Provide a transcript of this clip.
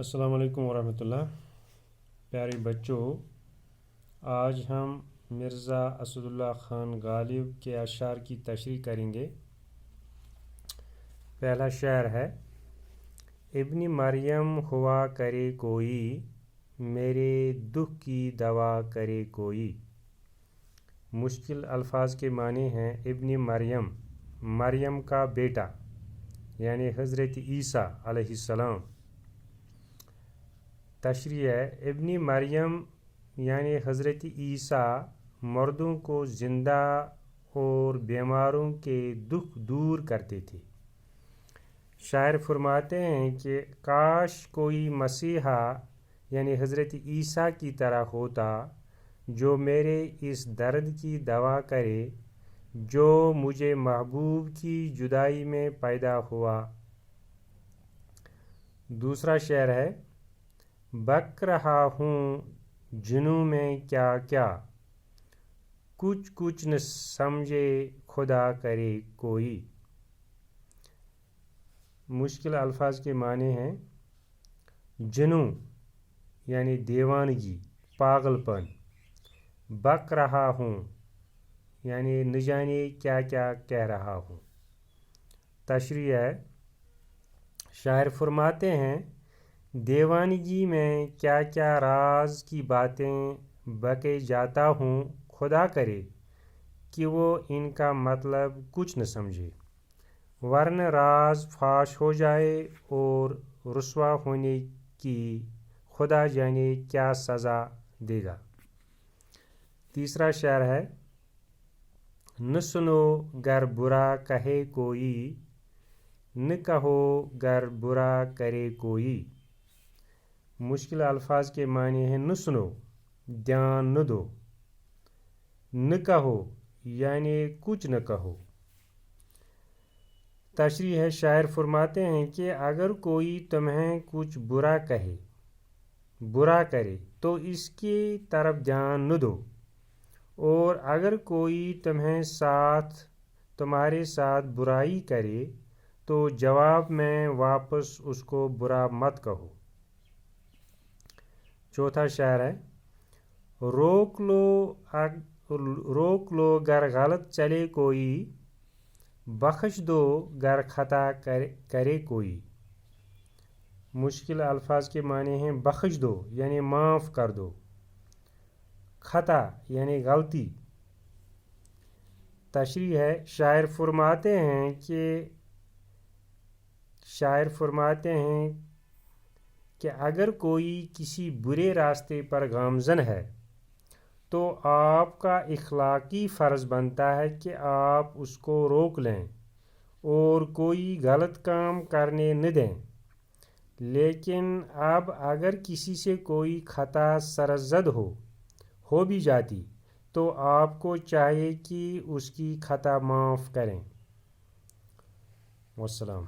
السلام علیکم ورحمۃ اللہ۔ پیارے بچوں، آج ہم مرزا اسد اللہ خان غالب کے اشعار کی تشریح کریں گے۔ پہلا شعر ہے: ابن مریم ہوا کرے کوئی، میرے دکھ کی دوا کرے کوئی۔ مشکل الفاظ کے معنی ہیں: ابن مریم، مریم کا بیٹا یعنی حضرت عیسیٰ علیہ السلام۔ تشریح ہے: ابن مریم یعنی حضرت عیسیٰ مردوں کو زندہ اور بیماروں کے دکھ دور کرتے تھے۔ شاعر فرماتے ہیں کہ کاش کوئی مسیحا یعنی حضرت عیسیٰ کی طرح ہوتا جو میرے اس درد کی دوا کرے جو مجھے محبوب کی جدائی میں پیدا ہوا۔ دوسرا شعر ہے: بک رہا ہوں جنوں میں کیا کیا، کچھ کچھ نہ سمجھے خدا کرے کوئی۔ مشکل الفاظ کے معنی ہیں: جنوں یعنی دیوانگی، پاگل پن۔ بک رہا ہوں یعنی نہ جانے کیا کیا کہہ رہا ہوں۔ تشریح ہے: شاعر فرماتے ہیں دیوانگی میں کیا کیا راز کی باتیں بکے جاتا ہوں، خدا کرے کہ وہ ان کا مطلب کچھ نہ سمجھے، ورنہ راز فاش ہو جائے اور رسوا ہونے کی خدا جانے کیا سزا دے گا۔ تیسرا شعر ہے: نہ سنو گر برا کہے کوئی، نہ کہو گر برا کرے کوئی۔ مشکل الفاظ کے معنی ہیں: نہ سنو دھیان نہ دو، نہ کہو یعنی کچھ نہ کہو۔ تشریح ہے: شاعر فرماتے ہیں کہ اگر کوئی تمہیں کچھ برا کہے، برا کرے تو اس کی طرف دھیان نہ دو، اور اگر کوئی تمہارے ساتھ برائی کرے تو جواب میں واپس اس کو برا مت کہو۔ چوتھا شعر ہے: روک لو گر غلط چلے کوئی، بخش دو گر خطا کرے کوئی۔ مشکل الفاظ کے معنی ہیں: بخش دو یعنی معاف کر دو، خطا یعنی غلطی۔ تشریح ہے: شاعر فرماتے ہیں کہ اگر کوئی کسی برے راستے پر گامزن ہے تو آپ کا اخلاقی فرض بنتا ہے کہ آپ اس کو روک لیں اور کوئی غلط کام کرنے نہ دیں، لیکن اب اگر کسی سے کوئی خطا سرزد ہو بھی جاتی تو آپ کو چاہیے کہ اس کی خطا معاف کریں۔ والسلام۔